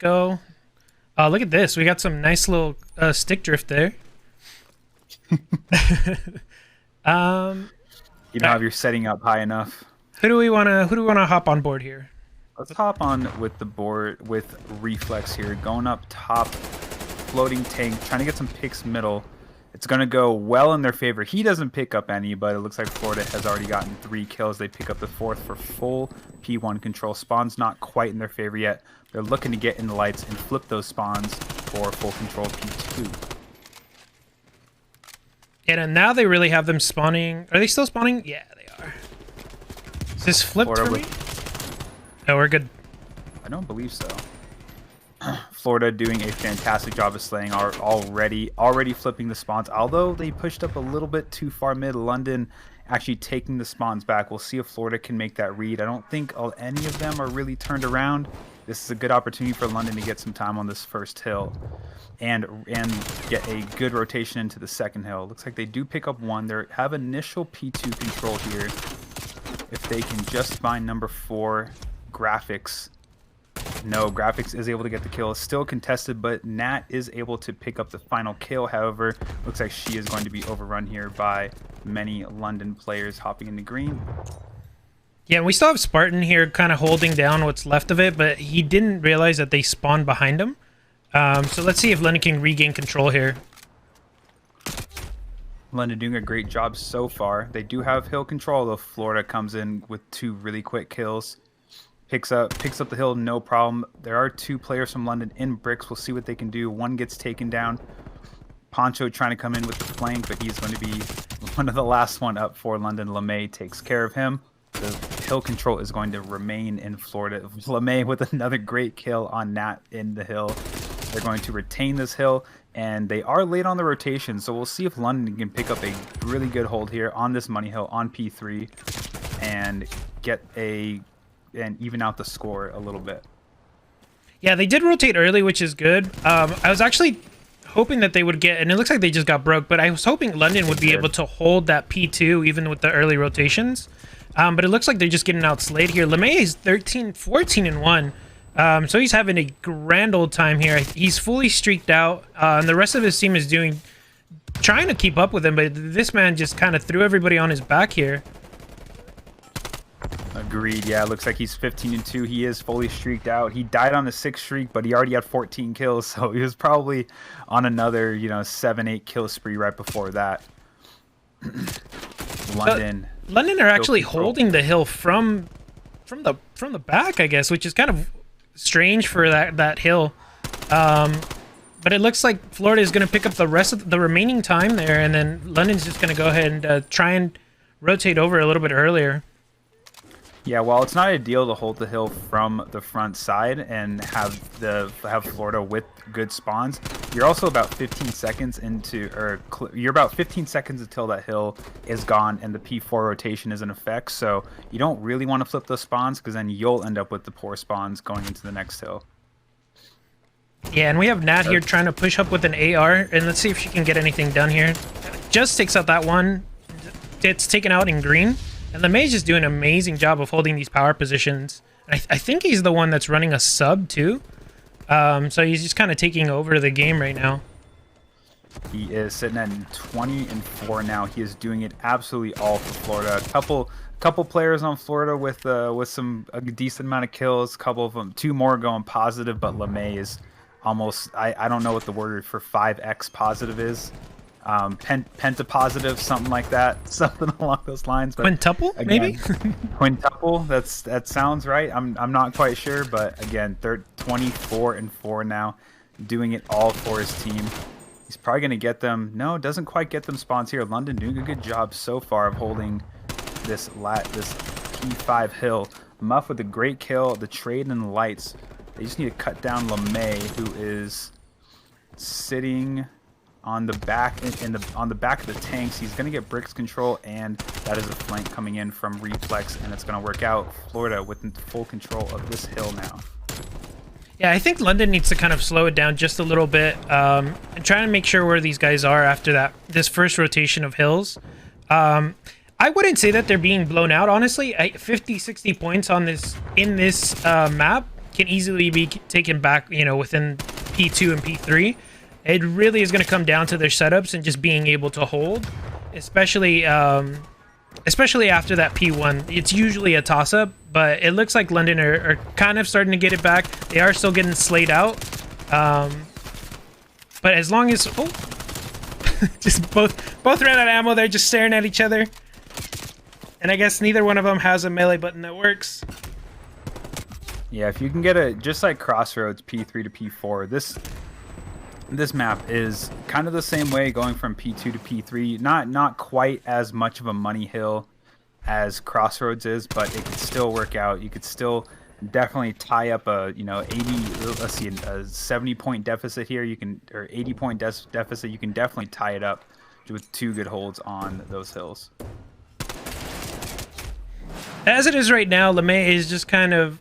go. Look at this. We got some nice little stick drift there. You know, if you're setting up high enough. Who do we wanna hop on board here? Let's hop on with the board with Reflex here, going up top, floating tank, trying to get some picks middle. It's going to go well in their favor. He doesn't pick up any, but it looks like Florida has already gotten 3 kills. They pick up the 4th for full P1 control. Spawn's not quite in their favor yet. They're looking to get in the lights and flip those spawns for full control P2. And now they really have them spawning. Are they still spawning? Yeah, they are. Is this flipped Florida for me? Oh, we're good. I don't believe so. Florida doing a fantastic job of slaying, are already flipping the spawns, although they pushed up a little bit too far mid. London actually taking the spawns back. We'll see if Florida can make that read. I don't think any of them are really turned around. This is a good opportunity for London to get some time on this first hill and get a good rotation into the second hill. Looks like they do pick up 1. They have initial P2 control here. If they can just find number 4 graphics. No, graphics is able to get the kill. It's still contested, but Nat is able to pick up the final kill. However, looks like she is going to be overrun here by many London players hopping into green. Yeah, we still have Spartan here kind of holding down what's left of it, but he didn't realize that they spawned behind him. So let's see if London can regain control here. London doing a great job so far. They do have hill control, though Florida comes in with 2 really quick kills. Picks up the hill, no problem. There are 2 players from London in bricks. We'll see what they can do. 1 gets taken down. Poncho trying to come in with the flank, but he's going to be one of the last one up for London. LeMay takes care of him. The hill control is going to remain in Florida. LeMay with another great kill on Nat in the hill. They're going to retain this hill, and they are late on the rotation, so we'll see if London can pick up a really good hold here on this money hill on P3 and even out the score a little bit. Yeah, they did rotate early, which is good. I was actually hoping that they would get, and it looks like they just got broke, but I was hoping London would be able to hold that P2 even with the early rotations. But it looks like they're just getting outslayed here. LeMay is 13, 14 and 1. So he's having a grand old time here. He's fully streaked out. And the rest of his team is trying to keep up with him, but this man just kind of threw everybody on his back here. Agreed. Yeah, it looks like he's 15 and 2. He is fully streaked out. He died on the 6th streak, but he already had 14 kills, so he was probably on another, 7-8 kill spree right before that. London are actually holding the hill from the back, I guess, which is kind of strange for that hill. But it looks like Florida is going to pick up the rest of the remaining time there, and then London's just going to go ahead and try and rotate over a little bit earlier. Yeah, while it's not ideal to hold the hill from the front side and have Florida with good spawns, you're also about 15 seconds you're about 15 seconds until that hill is gone and the P4 rotation is in effect. So you don't really want to flip those spawns because then you'll end up with the poor spawns going into the next hill. Yeah, and we have Nat here trying to push up with an AR, and let's see if she can get anything done here. Just takes out that one. It's taken out in green. And LeMay's just doing an amazing job of holding these power positions. I think he's the one that's running a sub too. So he's just kind of taking over the game right now. He is sitting at 20 and 4 now. He is doing it absolutely all for Florida. A couple players on Florida with a decent amount of kills. Couple of them, 2 more going positive, but LeMay is almost, I don't know what the word for 5x positive is. Pentapositive, something like that, something along those lines. But quintuple, again, maybe. Quintuple. That sounds right. I'm not quite sure, but again, 24 and 4 now, doing it all for his team. He's probably gonna get them. No, doesn't quite get them spawns here. London doing a good job so far of holding this P5 hill. Muff with a great kill. The trade and the lights. They just need to cut down LeMay, who is sitting on the back on the back of the tanks. He's going to get bricks control, and that is a flank coming in from Reflex, and it's going to work out. Florida with full control of this hill now. Yeah, I think London needs to kind of slow it down just a little bit and try and make sure where these guys are after this first rotation of hills. I wouldn't say that they're being blown out, honestly. 50, 60 points on in this map can easily be taken back, you know, within P2 and P3. It really is going to come down to their setups and just being able to hold, especially especially after that P1. It's usually a toss-up, but it looks like London are kind of starting to get it back. They are still getting slayed out. But as long as... Oh! Just both ran out of ammo. They're just staring at each other. And I guess neither one of them has a melee button that works. Yeah, if you can get a... Just like Crossroads P3 to P4, this map is kind of the same way, going from P2 to P3. Not quite as much of a money hill as Crossroads is, but it could still work out. You could still definitely tie up a, you know, 80, let's see, a 70-point deficit here. You can, or 80-point deficit. You can definitely tie it up with 2 good holds on those hills. As it is right now, LeMay is just kind of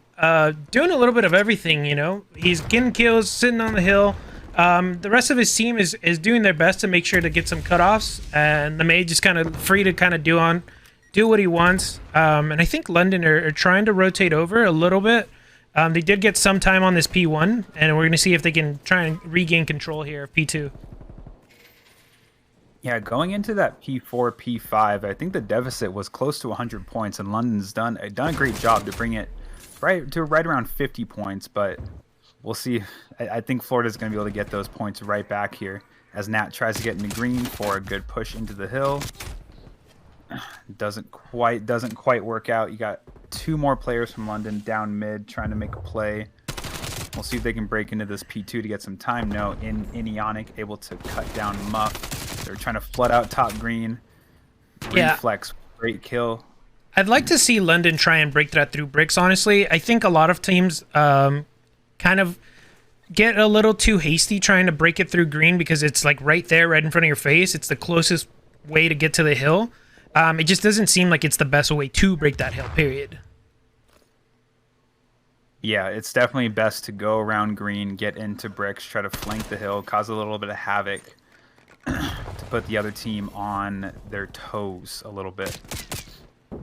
doing a little bit of everything, you know. He's getting kills, sitting on the hill. The rest of his team is doing their best to make sure to get some cutoffs, and LeMay just kind of free to kind of do what he wants. And I think London are trying to rotate over a little bit. They did get some time on this P1, and we're going to see if they can try and regain control here of P2. Yeah, going into that P4, P5, I think the deficit was close to 100 points, and London's done a great job to bring it right around 50 points, but we'll see. I think Florida's going to be able to get those points right back here as Nat tries to get into green for a good push into the hill. Doesn't quite work out. You got 2 more players from London down mid trying to make a play. We'll see if they can break into this P2 to get some time. No, Ionic able to cut down Muff. They're trying to flood out top green. Reflex, great kill. I'd like to see London try and break that through bricks, honestly. I think a lot of teams kind of get a little too hasty trying to break it through green because it's like right there, right in front of your face. It's the closest way to get to the hill. It just doesn't seem like it's the best way to break that hill, period. Yeah, it's definitely best to go around green, get into bricks, try to flank the hill, cause a little bit of havoc to put the other team on their toes a little bit. I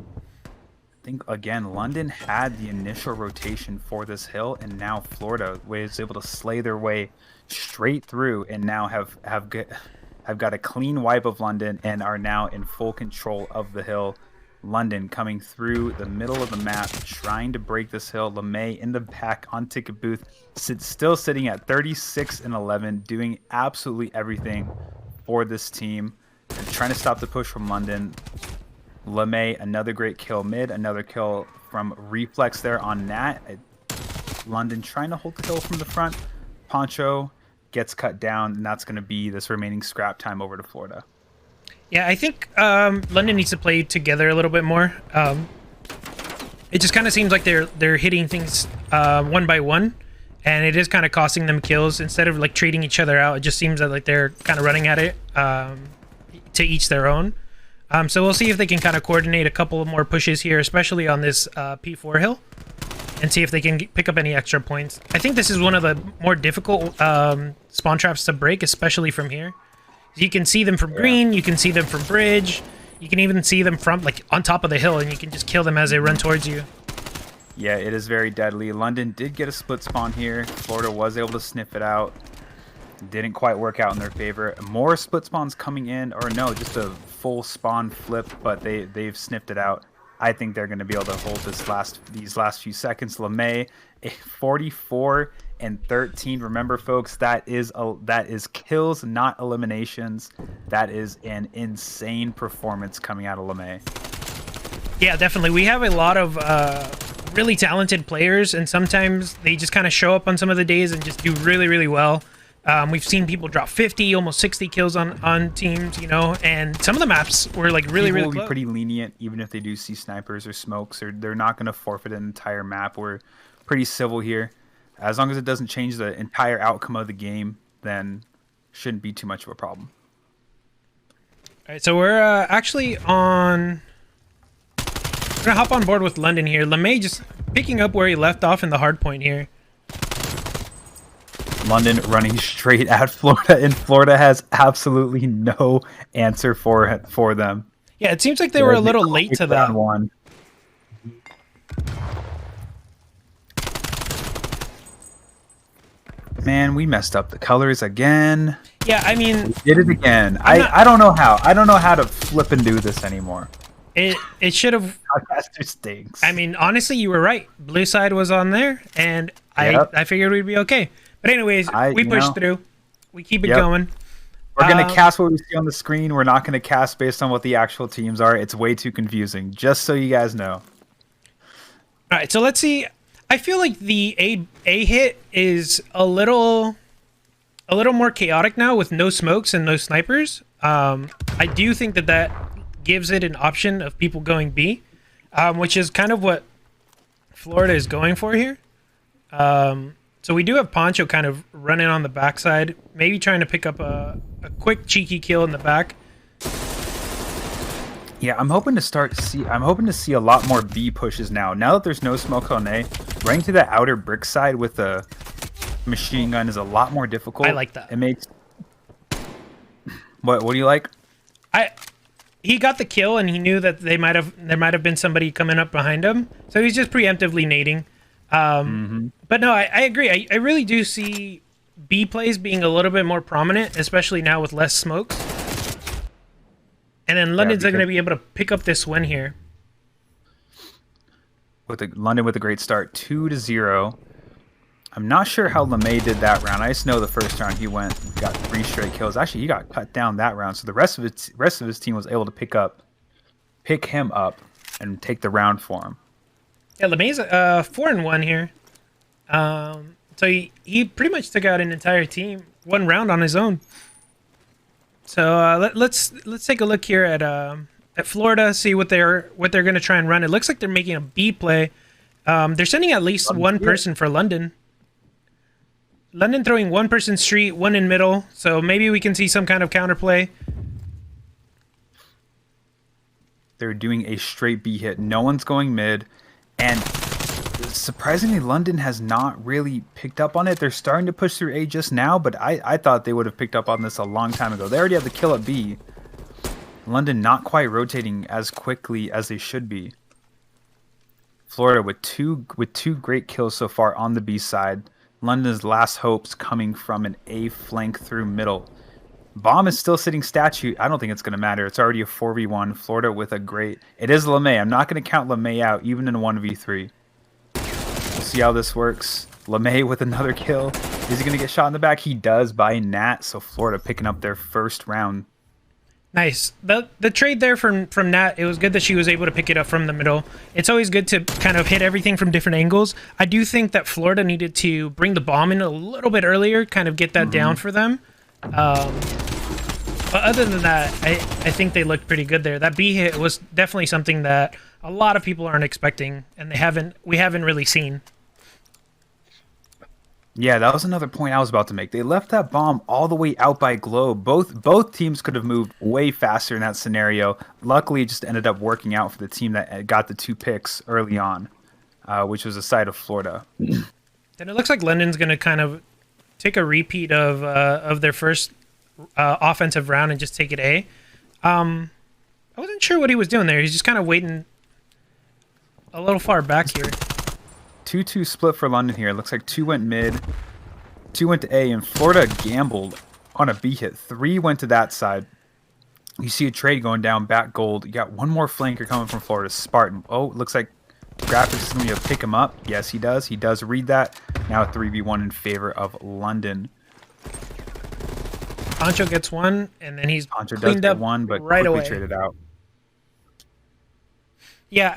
think, again, London had the initial rotation for this hill, and now Florida was able to slay their way straight through and now have got a clean wipe of London and are now in full control of the hill. London coming through the middle of the map, trying to break this hill. LeMay in the back on ticket booth, still sitting at 36 and 11, doing absolutely everything for this team. And trying to stop the push from London. LeMay, another great kill mid, another kill from Reflex there on Nat. London trying to hold the hill from the front. Poncho gets cut down, and that's going to be this remaining scrap time over to Florida. Yeah, I think London needs to play together a little bit more. It just kind of seems like they're hitting things one by one, and it is kind of costing them kills instead of like trading each other out. It just seems that like they're kind of running at it to each their own. So we'll see if they can kind of coordinate a couple of more pushes here, especially on this P4 hill, and see if they can pick up any extra points. I think this is one of the more difficult spawn traps to break, especially from here. You can see them from green, you can see them from bridge, you can even see them from like on top of the hill, and you can just kill them as they run towards you. Yeah, it is very deadly. London did get a split spawn here. Florida was able to sniff it out. Didn't quite work out in their favor. More split spawns coming in, or no, just a full spawn flip, but they've sniffed it out. I think they're going to be able to hold these last few seconds. LeMay, a 44 and 13. Remember, folks, that is kills, not eliminations. That is an insane performance coming out of LeMay. Yeah, definitely. We have a lot of really talented players, and sometimes they just kind of show up on some of the days and just do really, really well. We've seen people drop 50, almost 60 kills on teams, you know, and some of the maps were like really, really close. Will be pretty lenient, even if they do see snipers or smokes, or they're not going to forfeit an entire map. We're pretty civil here. As long as it doesn't change the entire outcome of the game, then shouldn't be too much of a problem. All right, so we're actually on... We're going to hop on board with London here. LeMay just picking up where he left off in the hard point here. London running straight at Florida, and Florida has absolutely no answer for them. Yeah, it seems like they were a little late to that. One. Man, we messed up the colors again. Yeah, I mean, We did it again. not- I don't know how. I don't know how to flip and do this anymore. it should have. Podcaster stinks. I mean, honestly, you were right. Blue side was on there, and Yep. I figured we'd be okay. But anyways, we pushed through. We keep it Yep. going. We're gonna cast what we see on the screen. We're not gonna cast based on what the actual teams are. It's way too confusing. Just so you guys know. All right, so let's see. I feel like the A hit is a little more chaotic now with no smokes and no snipers. I do think that gives it an option of people going B, which is kind of what Florida is going for here. So we do have Poncho kind of running on the backside, maybe trying to pick up a quick cheeky kill in the back. Yeah, I'm hoping to see a lot more B pushes now. Now that there's no smoke on A, running to the outer brick side with a machine gun is a lot more difficult. I like that. It makes. What do you like? He got the kill and he knew that there might have been somebody coming up behind him, so he's just preemptively nading. But no, I agree. I really do see B plays being a little bit more prominent, especially now with less smokes. And then London's going to be able to pick up this win here. London with a great start, 2-0. I'm not sure how LeMay did that round. I just know the first round he got 3 straight kills. Actually, he got cut down that round, so the rest of his team was able to pick him up, and take the round for him. Yeah, LeMay's 4-1 here. So he pretty much took out an entire team 1 round on his own. So let's take a look here at Florida, see what they're going to try and run. It looks like they're making a B play. They're sending at least one person for London. London throwing 1 person street, 1 in middle. So maybe we can see some kind of counterplay. They're doing a straight B hit. No one's going mid, and surprisingly, London has not really picked up on it. They're starting to push through A just now, but I thought they would have picked up on this a long time ago. They already have the kill at B. London not quite rotating as quickly as they should be. Florida with two great kills so far on the B side. London's last hopes coming from an A flank through middle. Bomb is still sitting statue. I don't think it's going to matter. It's already a 4v1. Florida with a great... It is LeMay. I'm not going to count LeMay out, even in a 1v3. We'll see how this works. LeMay with another kill. Is he going to get shot in the back? He does by Nat, so Florida picking up their first round. Nice. The trade there from Nat, it was good that she was able to pick it up from the middle. It's always good to kind of hit everything from different angles. I do think that Florida needed to bring the bomb in a little bit earlier, kind of get that down for them. But other than that, I think they looked pretty good there. That B hit was definitely something that a lot of people aren't expecting, and we haven't really seen. Yeah, that was another point I was about to make. They left that bomb all the way out by Globe. Both teams could have moved way faster in that scenario. Luckily, it just ended up working out for the team that got the 2 picks early on, which was the side of Florida. Then it looks like London's going to kind of take a repeat of their first offensive round and just take it A. I wasn't sure what he was doing there. He's just kind of waiting a little far back here. 2-2 split for London here. It looks like 2 went mid, 2 went to A, and Florida gambled on a B hit. 3 went to that side. You see a trade going down back gold. You got one more flanker coming from Florida, Spartan. Oh, looks like Graphics is going to be able to pick him up. Yes, he does. He does read that. Now a 3v1 in favor of London. Poncho gets one, and then he's Poncho cleaned does up get one, but right quickly away. traded out. Yeah,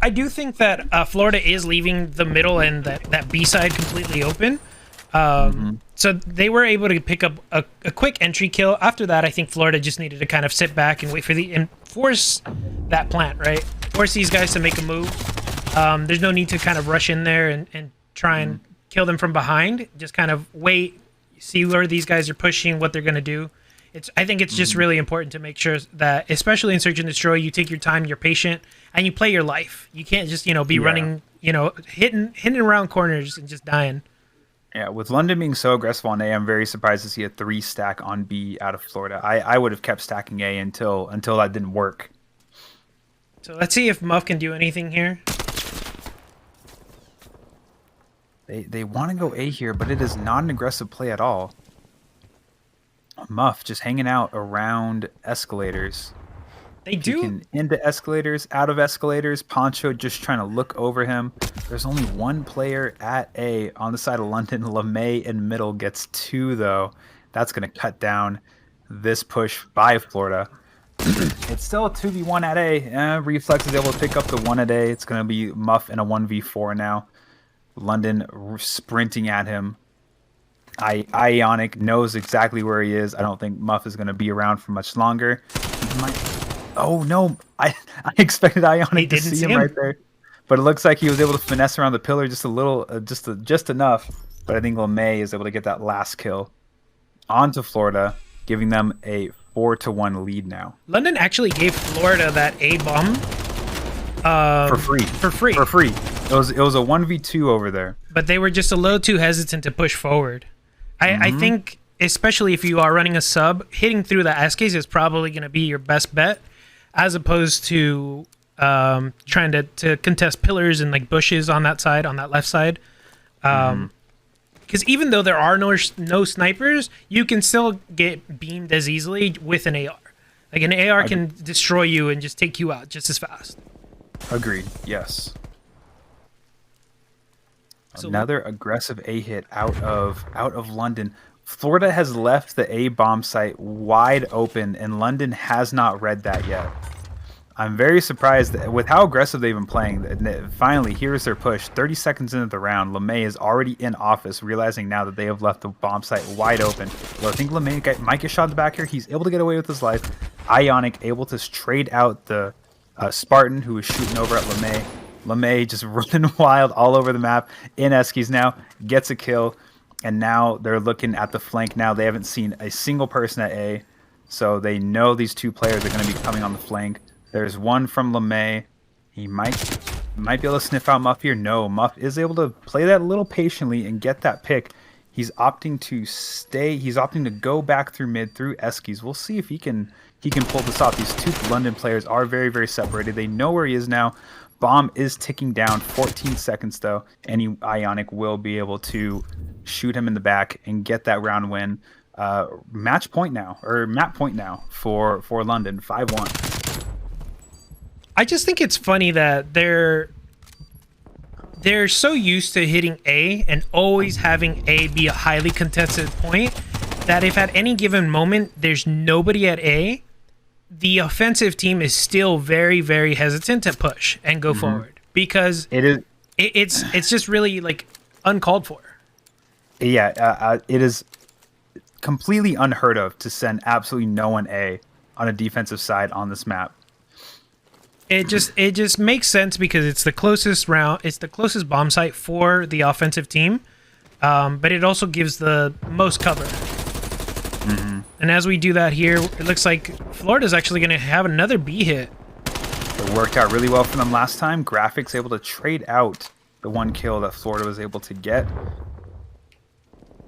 I do think that Florida is leaving the middle and that B side completely open. So they were able to pick up a quick entry kill. After that, I think Florida just needed to kind of sit back and wait for and force that plant, right? Force these guys to make a move. There's no need to kind of rush in there and try and kill them from behind. Just kind of wait, see where these guys are pushing, what they're going to do. I think it's just really important to make sure that, especially in Search and Destroy, you take your time, you're patient, and you play your life. You can't just, be running, hitting around corners and just dying. Yeah, with London being so aggressive on A, I'm very surprised to see a 3 stack on B out of Florida. I would have kept stacking A until that didn't work. So let's see if Muff can do anything here. They want to go A here, but it is not an aggressive play at all. Muff just hanging out around escalators. They do. Peeking into escalators, out of escalators. Poncho just trying to look over him. There's only one player at A on the side of London. LeMay in middle gets 2, though. That's going to cut down this push by Florida. It's still a 2v1 at A. Reflex is able to pick up the 1 at A. It's going to be Muff in a 1v4 now. London sprinting at him. Ionic knows exactly where he is. I don't think Muff is going to be around for much longer. He might... Oh no! I expected Ionic to see him right there, but it looks like he was able to finesse around the pillar just a little, just enough. But I think LeMay is able to get that last kill onto Florida, giving them a 4-1 lead now. London actually gave Florida that A bomb for free. For free. For free. It was a 1v2 over there. But they were just a little too hesitant to push forward. I think, especially if you are running a sub, hitting through the S-case is probably going to be your best bet, as opposed to trying to contest pillars and like bushes on that side, on that left side. Because even though there are no snipers, you can still get beamed as easily with an AR. Like an AR can destroy you and just take you out just as fast. Agreed. Yes. So another aggressive A hit out of London. Florida has left the A bomb site wide open, and London has not read that yet. I'm very surprised with how aggressive they've been playing. Finally, here's their push. 30 seconds into the round, LeMay is already in office, realizing now that they have left the bomb site wide open. Well, I think LeMay might get shot in the back here. He's able to get away with his life. Ionic able to trade out the Spartan who was shooting over at LeMay. LeMay just running wild all over the map in Eskies now, gets a kill. And now they're looking at the flank now. They haven't seen a single person at A, so they know these two players are going to be coming on the flank. There's one from LeMay. He might be able to sniff out Muff here. No, Muff is able to play that a little patiently and get that pick. He's opting to stay. He's opting to go back through mid, through Eskies. We'll see if he can pull this off. These two London players are very, very separated. They know where he is now. Bomb is ticking down. 14 seconds, though. Any Ionic will be able to shoot him in the back and get that round win. Map point now for London, 5-1. I just think it's funny that they're so used to hitting A and always having A be a highly contested point that if at any given moment there's nobody at A, the offensive team is still very, very hesitant to push and go forward because it's just really like uncalled for. Yeah, it is completely unheard of to send absolutely no one A on a defensive side on this map. It just makes sense because it's the closest round, it's the closest bomb site for the offensive team, but it also gives the most cover. And as we do that here, it looks like Florida's actually going to have another B hit. It worked out really well for them last time. Graphics able to trade out the one kill that Florida was able to get.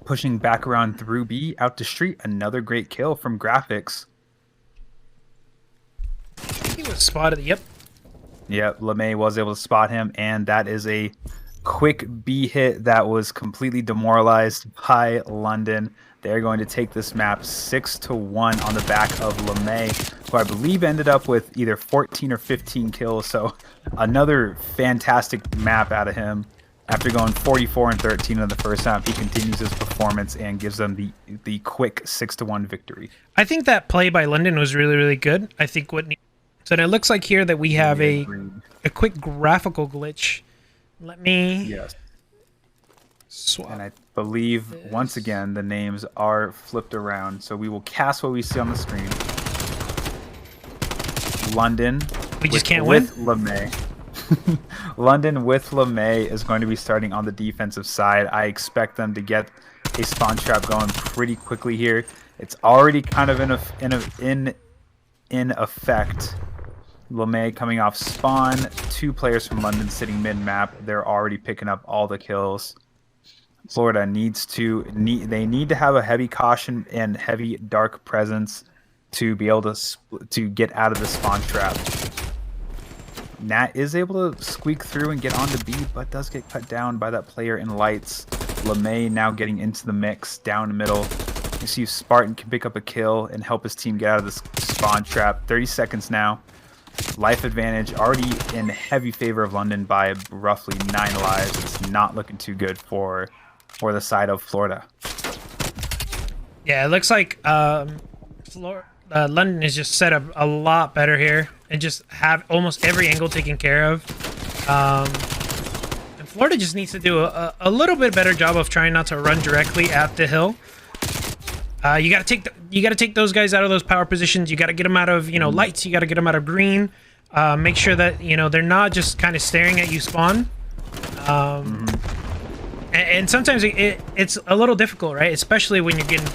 Pushing back around through B, out to street. Another great kill from Graphics. I think he was spotted. Yep. Yep, LeMay was able to spot him, and that is a quick B hit that was completely demoralized by London. They're going to take this map 6-1 on the back of LeMay, who I believe ended up with either 14 or 15 kills. So another fantastic map out of him. After going 44 and 13 in the first half, he continues his performance and gives them the quick 6-1 victory. I think that play by London was really, really good. I think so it looks like here that we have a quick graphical glitch. Let me swap. And I believe once again the names are flipped around, so we will cast what we see on the screen. London. We just can't win. LeMay. London with LeMay is going to be starting on the defensive side. I expect them to get a spawn trap going pretty quickly here. It's already kind of in effect. LeMay coming off spawn. Two players from London sitting mid map. They're already picking up all the kills. Florida needs to have a heavy caution and heavy dark presence to be able to get out of the spawn trap. Nat is able to squeak through and get onto B, but does get cut down by that player in lights. LeMay now getting into the mix, down the middle. You see Spartan can pick up a kill and help his team get out of this spawn trap. 30 seconds now. Life advantage already in heavy favor of London by roughly 9 lives. It's not looking too good for the side of Florida. Yeah, it looks like London is just set up a lot better here and just have almost every angle taken care of. And Florida just needs to do a little bit better job of trying not to run directly at the hill. You gotta take those guys out of those power positions. You gotta get them out of lights. You gotta get them out of green. Make sure that they're not just kind of staring at you spawn. And sometimes it's a little difficult, right? Especially when you're getting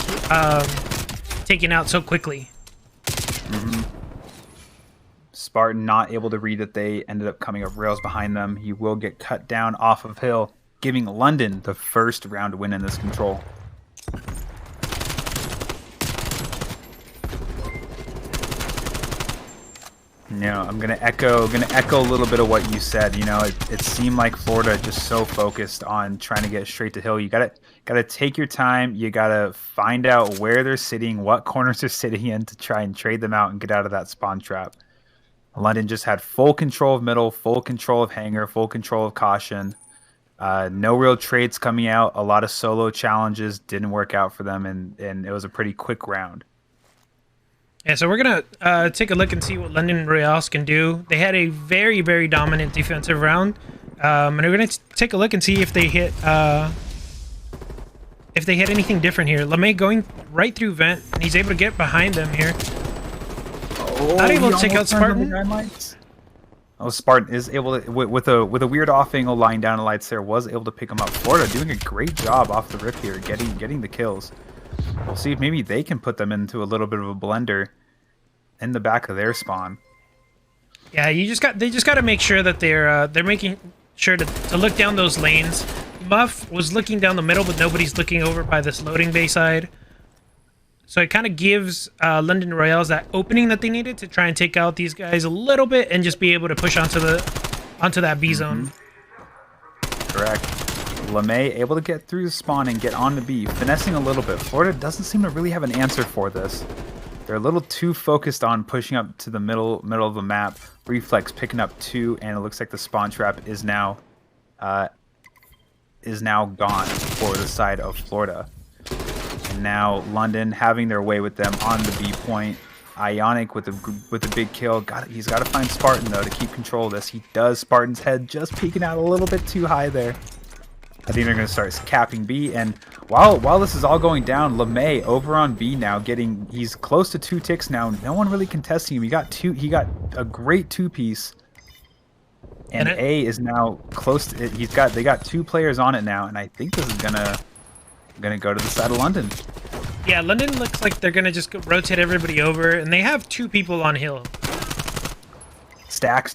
taken out so quickly. Spartan not able to read that they ended up coming up rails behind them. He will get cut down off of hill, giving London the first round win in this control. I'm gonna echo a little bit of what you said. It seemed like Florida just so focused on trying to get straight to hill. You gotta take your time. You gotta find out where they're sitting, what corners they're sitting in to try and trade them out and get out of that spawn trap. London just had full control of middle, full control of hangar, full control of caution. No real trades coming out. A lot of solo challenges didn't work out for them, and it was a pretty quick round. Yeah, so we're gonna take a look and see what London Royale can do. They had a very, very dominant defensive round, and we're gonna take a look and see if they hit anything different here. LeMay going right through vent, and he's able to get behind them here. Not able to take out Spartan. Spartan is able to, with a weird off angle lying down the lights there, was able to pick him up. Florida doing a great job off the rip here, getting the kills. We'll see if maybe they can put them into a little bit of a blender in the back of their spawn. Yeah, they just got to make sure that they're making sure to look down those lanes. Muff was looking down the middle, but nobody's looking over by this loading bay side. So it kind of gives London Royales that opening that they needed to try and take out these guys a little bit and just be able to push onto that B zone. Correct. LeMay able to get through the spawn and get on the B, finessing a little bit. Florida doesn't seem to really have an answer for this. They're a little too focused on pushing up to the middle of the map. Reflex picking up 2, and it looks like the spawn trap is now gone for the side of Florida. And now London having their way with them on the B point. Ionic with a big kill. He's got to find Spartan though to keep control of this. He does. Spartan's head just peeking out a little bit too high there. I think they're going to start capping B, and while this is all going down, LeMay over on B now he's close to 2 ticks now. No one really contesting him. He got a great 2-piece, and A is now close to it. They got 2 players on it now, and I think this is gonna go to the side of London. Yeah, London looks like they're gonna just rotate everybody over, and they have 2 people on hill. Stack.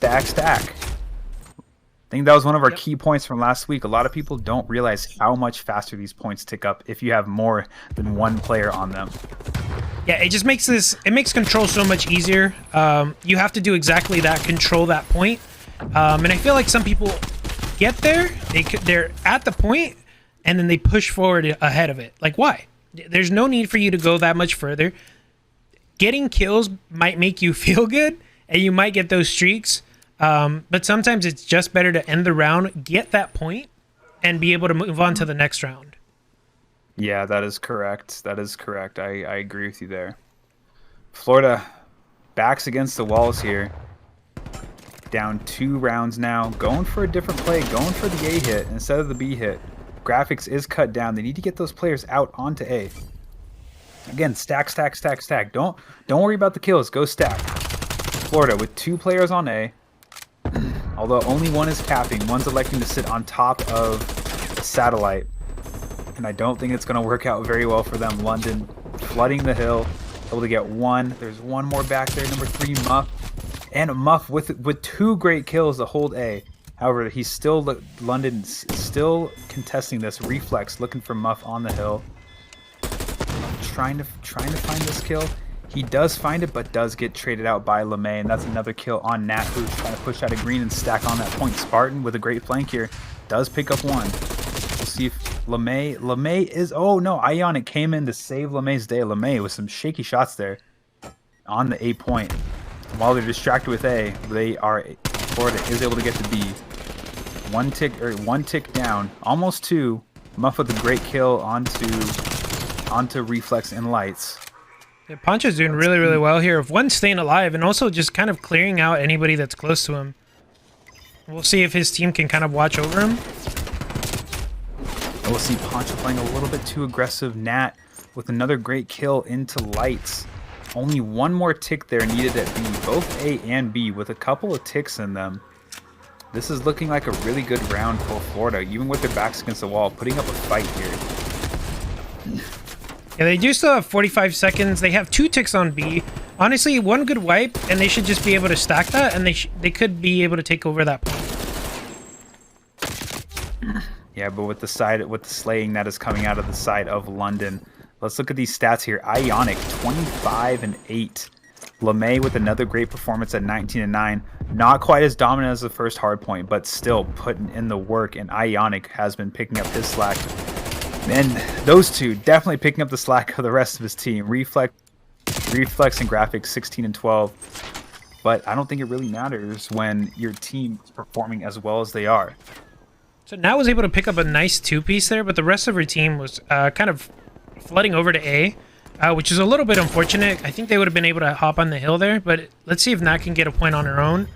I think that was one of our key points from last week. A lot of people don't realize how much faster these points tick up if you have more than 1 player on them. Yeah, it just makes control so much easier. You have to do exactly that, control that point. And I feel like some people get there, they're at the point, and then they push forward ahead of it. Like, why? There's no need for you to go that much further. Getting kills might make you feel good, and you might get those streaks. But sometimes it's just better to end the round, get that point, and be able to move on to the next round. Yeah, that is correct. I agree with you there. Florida backs against the walls here. Down 2 rounds now. Going for a different play. Going for the A hit instead of the B hit. Graphics is cut down. They need to get those players out onto A. Again, stack. Don't worry about the kills. Go stack. Florida with 2 players on A. Although only 1 is capping, 1's electing to sit on top of the satellite. And I don't think it's going to work out very well for them. London flooding the hill, able to get 1. There's 1 more back there, number 3, Muff. And Muff with 2 great kills to hold A. However, London's still contesting this. Reflex looking for Muff on the hill. Trying to find this kill. He does find it, but does get traded out by LeMay, and that's another kill on Nat, who's trying to push out of green and stack on that point. Spartan with a great flank here. Does pick up one. We'll see if LeMay is... Oh, no. Ionic came in to save LeMay's day. LeMay with some shaky shots there on the A point. While they're distracted with A, Florida is able to get to B. One tick down. Almost two. Muff with a great kill onto Reflex and Lights. Yeah, Poncho's doing really, really well here. One, staying alive, and also just kind of clearing out anybody that's close to him. We'll see if his team can kind of watch over him. We'll see Poncho playing a little bit too aggressive. Nat with another great kill into Lights. Only one more tick there needed at B. Both A and B with a couple of ticks in them. This is looking like a really good round for Florida, even with their backs against the wall, putting up a fight here. Yeah, they do still have 45 seconds. They have 2 ticks on B. Honestly, one good wipe, and they should just be able to stack that, and they could be able to take over that point. Yeah, but with the slaying that is coming out of the side of London. Let's look at these stats here. Ionic, 25 and 8. LeMay with another great performance at 19 and 9. Not quite as dominant as the first hardpoint, but still putting in the work, and Ionic has been picking up his slack. And those two definitely picking up the slack of the rest of his team. Reflex and Graphics 16 and 12. But I don't think it really matters when your team is performing as well as they are. So Nat was able to pick up a nice 2-piece there, but the rest of her team was kind of flooding over to A, which is a little bit unfortunate. I think they would have been able to hop on the hill there, but let's see if Nat can get a point on her own.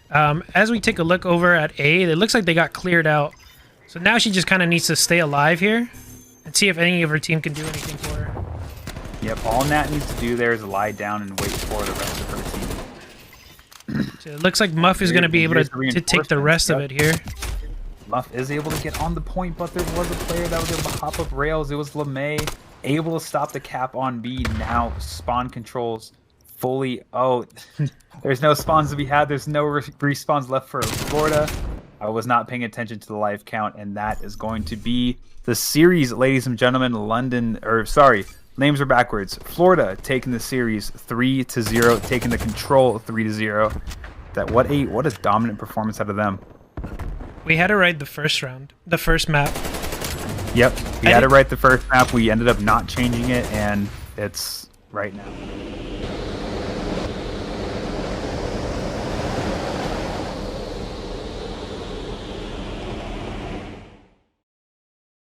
As we take a look over at A, it looks like they got cleared out. So now she just kind of needs to stay alive here and see if any of her team can do anything for her. Yep, all Nat needs to do there is lie down and wait for the rest of her team. So it looks like Muff is going to be able to take the rest of it here. Muff is able to get on the point, but there was a player that was able to hop up rails. It was LeMay, able to stop the cap on B. Now spawn controls fully. Oh, there's no spawns to be had. There's no respawns left for Florida. I was not paying attention to the live count, and that is going to be the series, ladies and gentlemen. Names are backwards. Florida taking the series 3-0, taking the control 3-0. What a dominant performance out of them. We had it right the first round, the first map. Yep, we had it right the first map. We ended up not changing it, and it's right now.